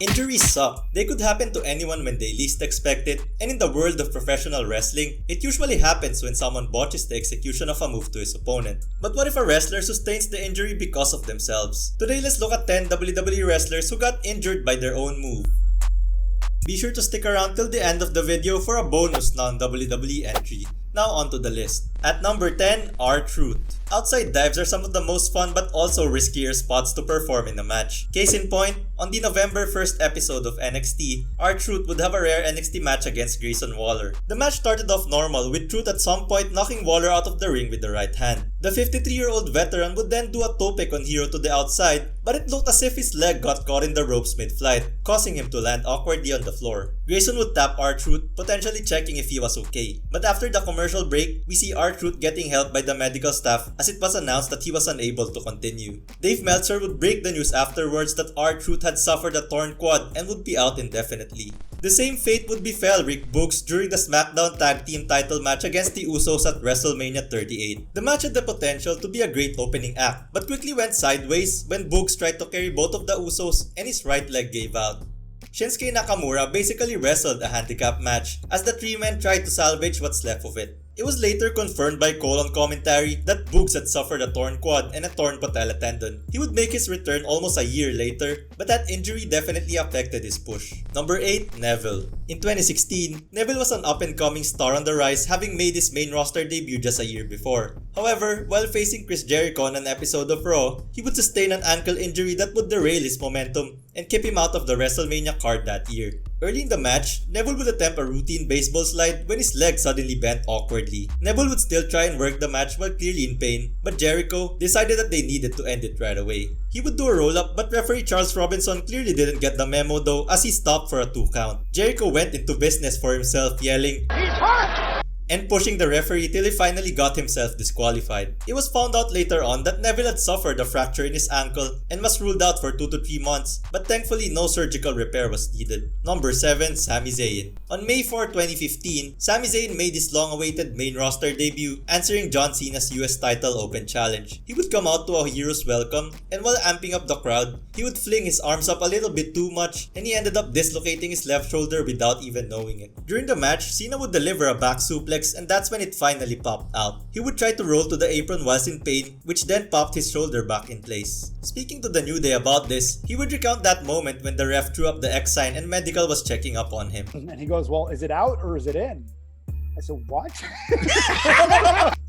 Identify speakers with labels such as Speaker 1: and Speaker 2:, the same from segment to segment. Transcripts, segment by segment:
Speaker 1: Injuries suck. They could happen to anyone when they least expect it, and in the world of professional wrestling, it usually happens when someone botches the execution of a move to his opponent. But what if a wrestler sustains the injury because of themselves? Today, let's look at 10 WWE wrestlers who got injured by their own move. Be sure to stick around till the end of the video for a bonus non-WWE entry. Now onto the list. At number 10, R-Truth. Outside dives are some of the most fun but also riskier spots to perform in a match. Case in point, on the November 1st episode of NXT, R-Truth would have a rare NXT match against Grayson Waller. The match started off normal with Truth at some point knocking Waller out of the ring with the right hand. The 53-year-old veteran would then do a tope on Hero to the outside, but it looked as if his leg got caught in the ropes mid-flight, causing him to land awkwardly on the floor. Grayson would tap R-Truth, potentially checking if he was okay. But after the commercial break, we see R-Truth getting help by the medical staff as it was announced that he was unable to continue. Dave Meltzer would break the news afterwards that R-Truth had suffered a torn quad and would be out indefinitely. The same fate would befell Rick Boogs during the SmackDown Tag Team title match against the Usos at WrestleMania 38. The match had the potential to be a great opening act, but quickly went sideways when Boogs tried to carry both of the Usos and his right leg gave out. Shinsuke Nakamura basically wrestled a handicap match as the three men tried to salvage what's left of it. It was later confirmed by Cole on commentary that Boogs had suffered a torn quad and a torn patella tendon. He would make his return almost a year later, but that injury definitely affected his push. Number 8, Neville. In 2016, Neville was an up-and-coming star on the rise, having made his main roster debut just a year before. However, while facing Chris Jericho on an episode of Raw, he would sustain an ankle injury that would derail his momentum and keep him out of the WrestleMania card that year. Early in the match, Neville would attempt a routine baseball slide when his leg suddenly bent awkwardly. Neville would still try and work the match while clearly in pain, but Jericho decided that they needed to end it right away. He would do a roll-up, but referee Charles Robinson clearly didn't get the memo though as he stopped for a 2 count. Jericho went into business for himself, yelling, "He's hurt!" and pushing the referee till he finally got himself disqualified. It was found out later on that Neville had suffered a fracture in his ankle and was ruled out for 2 to 3 months, but thankfully no surgical repair was needed. Number 7, Sami Zayn. On May 4, 2015, Sami Zayn made his long-awaited main roster debut, answering John Cena's US title open challenge. He would come out to a hero's welcome, and while amping up the crowd, he would fling his arms up a little bit too much, and he ended up dislocating his left shoulder without even knowing it. During the match, Cena would deliver a back suplex, and that's when it finally popped out. He would try to roll to the apron whilst in pain, which then popped his shoulder back in place. Speaking to the New Day about this, he would recount that moment when the ref threw up the X sign and medical was checking up on him.
Speaker 2: And he goes, "Well, is it out or is it in?" I said, "What?"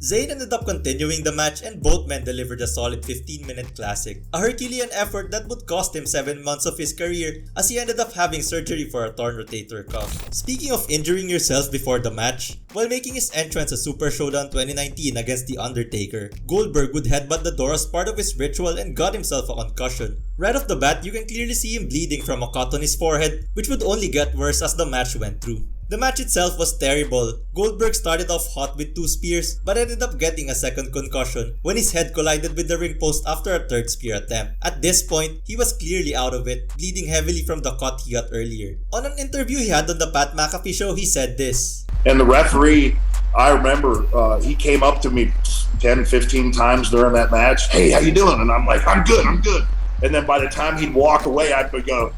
Speaker 1: Zayn ended up continuing the match and both men delivered a solid 15-minute classic. A Herculean effort that would cost him 7 months of his career as he ended up having surgery for a torn rotator cuff. Speaking of injuring yourself before the match, while making his entrance at Super Showdown 2019 against The Undertaker, Goldberg would headbutt the door as part of his ritual and got himself a concussion. Right off the bat, you can clearly see him bleeding from a cut on his forehead, which would only get worse as the match went through. The match itself was terrible. Goldberg started off hot with 2 spears but ended up getting a second concussion when his head collided with the ring post after a 3rd spear attempt. At this point, he was clearly out of it, bleeding heavily from the cut he got earlier. On an interview he had on the Pat McAfee show, he said this.
Speaker 3: And the referee, I remember, he came up to me 10, 15 times during that match. "Hey, how you doing?" And I'm like, I'm good. And then by the time he'd walk away, I'd go,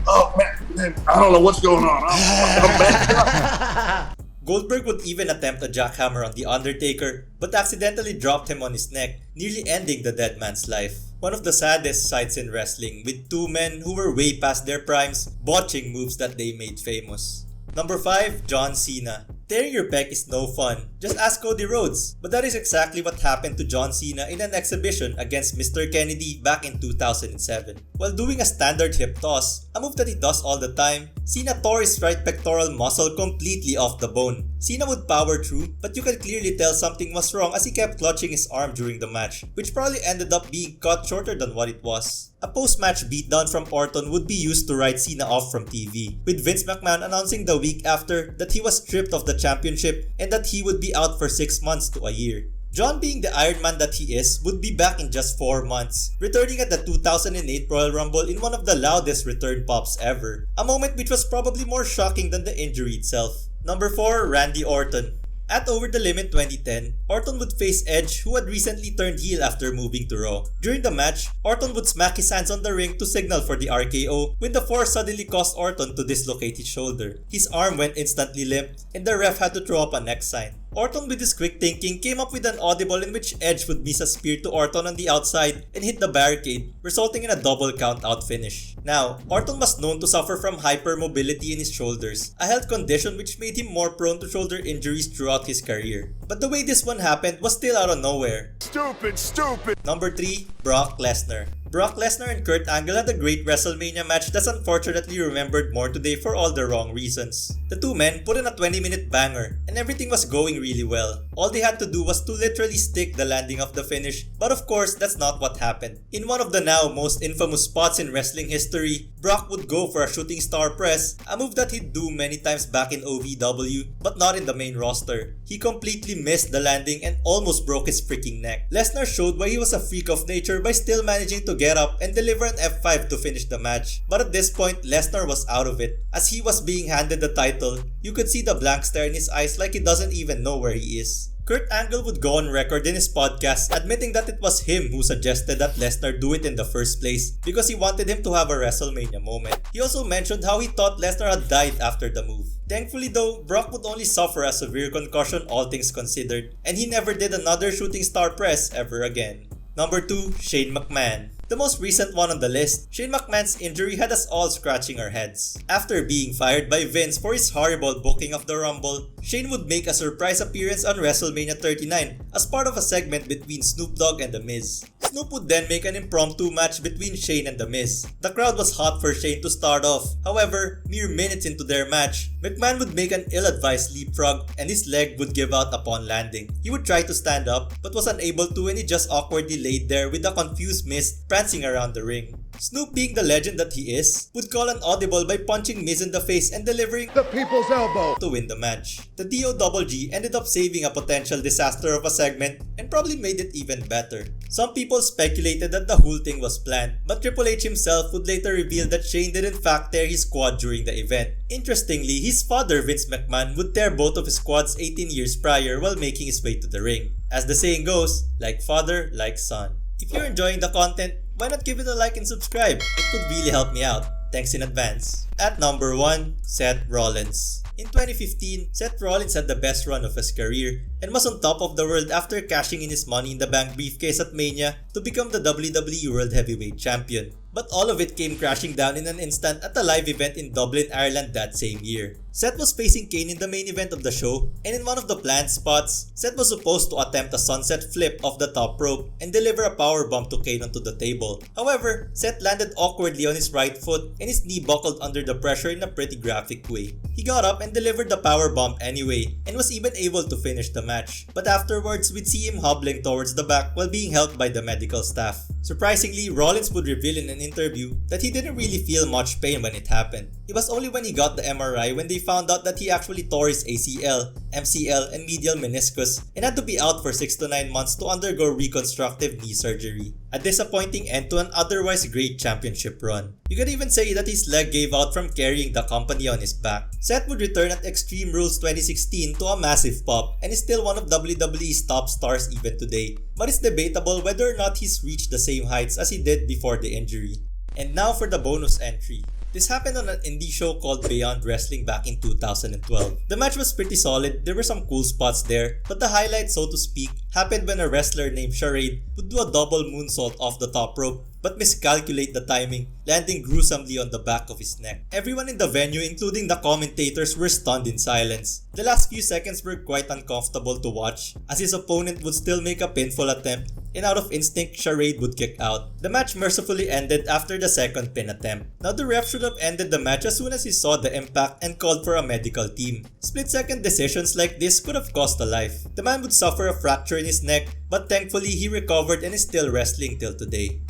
Speaker 3: "Oh man, I don't know what's going on. I'm back up."
Speaker 1: Goldberg would even attempt a jackhammer on The Undertaker, but accidentally dropped him on his neck, nearly ending the dead man's life. One of the saddest sights in wrestling, with 2 men who were way past their primes, botching moves that they made famous. Number 5, John Cena. Tearing your pec is no fun. Just ask Cody Rhodes. But that is exactly what happened to John Cena in an exhibition against Mr. Kennedy back in 2007. While doing a standard hip toss, a move that he does all the time, Cena tore his right pectoral muscle completely off the bone. Cena would power through, but you can clearly tell something was wrong as he kept clutching his arm during the match, which probably ended up being cut shorter than what it was. A post-match beatdown from Orton would be used to write Cena off from TV, with Vince McMahon announcing the week after that he was stripped of the championship and that he would be out for 6 months to a year. John, being the Iron Man that he is, would be back in just 4 months, returning at the 2008 Royal Rumble in one of the loudest return pops ever, a moment which was probably more shocking than the injury itself. Number 4, Randy Orton. At Over the Limit 2010, Orton would face Edge, who had recently turned heel after moving to Raw. During the match, Orton would smack his hands on the ring to signal for the RKO when the force suddenly caused Orton to dislocate his shoulder. His arm went instantly limp and the ref had to throw up a next sign. Orton, with his quick thinking, came up with an audible in which Edge would miss a spear to Orton on the outside and hit the barricade, resulting in a double count-out finish. Now, Orton was known to suffer from hypermobility in his shoulders, a health condition which made him more prone to shoulder injuries throughout his career. But the way this one happened was still out of nowhere.
Speaker 4: Stupid!
Speaker 1: Number 3. Brock Lesnar. Brock Lesnar and Kurt Angle had a great WrestleMania match that's unfortunately remembered more today for all the wrong reasons. The two men put in a 20-minute banger, and everything was going really well. All they had to do was to literally stick the landing of the finish, but of course that's not what happened. In one of the now most infamous spots in wrestling history, Brock would go for a shooting star press, a move that he'd do many times back in OVW, but not in the main roster. He completely missed the landing and almost broke his freaking neck. Lesnar showed why he was a freak of nature by still managing to get up and deliver an F5 to finish the match. But at this point, Lesnar was out of it. As he was being handed the title, you could see the blank stare in his eyes like he doesn't even know where he is. Kurt Angle would go on record in his podcast admitting that it was him who suggested that Lesnar do it in the first place because he wanted him to have a WrestleMania moment. He also mentioned how he thought Lesnar had died after the move. Thankfully though, Brock would only suffer a severe concussion all things considered, and he never did another shooting star press ever again. Number 2. Shane McMahon. The most recent one on the list, Shane McMahon's injury had us all scratching our heads. After being fired by Vince for his horrible booking of the Rumble, Shane would make a surprise appearance on WrestleMania 39 as part of a segment between Snoop Dogg and The Miz. Snoop would then make an impromptu match between Shane and The Miz. The crowd was hot for Shane to start off. However, mere minutes into their match, McMahon would make an ill-advised leapfrog and his leg would give out upon landing. He would try to stand up but was unable to and he just awkwardly laid there with a confused Miz prancing around the ring. Snoop, being the legend that he is, would call an audible by punching Miz in the face and delivering
Speaker 4: The people's elbow
Speaker 1: to win the match. The DOGG ended up saving a potential disaster of a segment and probably made it even better. Some people speculated that the whole thing was planned, but Triple H himself would later reveal that Shane did in fact tear his quad during the event. Interestingly, his father Vince McMahon would tear both of his quads 18 years prior while making his way to the ring. As the saying goes, like father, like son. If you're enjoying the content, why not give it a like and subscribe? It would really help me out. Thanks in advance. At number 1, Seth Rollins. In 2015, Seth Rollins had the best run of his career and was on top of the world after cashing in his Money in the Bank briefcase at Mania to become the WWE World Heavyweight Champion. But all of it came crashing down in an instant at a live event in Dublin, Ireland that same year. Seth was facing Kane in the main event of the show, and in one of the planned spots, Seth was supposed to attempt a sunset flip off the top rope and deliver a powerbomb to Kane onto the table. However, Seth landed awkwardly on his right foot and his knee buckled under the pressure in a pretty graphic way. He got up and delivered the powerbomb anyway, and was even able to finish the match. But afterwards, we'd see him hobbling towards the back while being helped by the medical staff. Surprisingly, Rollins would reveal in an interview that he didn't really feel much pain when it happened. It was only when he got the MRI when they found out that he actually tore his ACL, MCL, and medial meniscus and had to be out for 6 to 9 months to undergo reconstructive knee surgery. A disappointing end to an otherwise great championship run. You could even say that his leg gave out from carrying the company on his back. Seth would return at Extreme Rules 2016 to a massive pop and is still one of WWE's top stars even today. But it's debatable whether or not he's reached the same heights as he did before the injury. And now for the bonus entry. This happened on an indie show called Beyond Wrestling back in 2012. The match was pretty solid, there were some cool spots there, but the highlight, so to speak, happened when a wrestler named Charade would do a double moonsault off the top rope but miscalculate the timing, landing gruesomely on the back of his neck. Everyone in the venue, including the commentators, were stunned in silence. The last few seconds were quite uncomfortable to watch, as his opponent would still make a pinfall attempt, and out of instinct, Charade would kick out. The match mercifully ended after the second pin attempt. Now the ref should have ended the match as soon as he saw the impact and called for a medical team. Split-second decisions like this could have cost a life. The man would suffer a fracture in his neck, but thankfully he recovered and is still wrestling till today.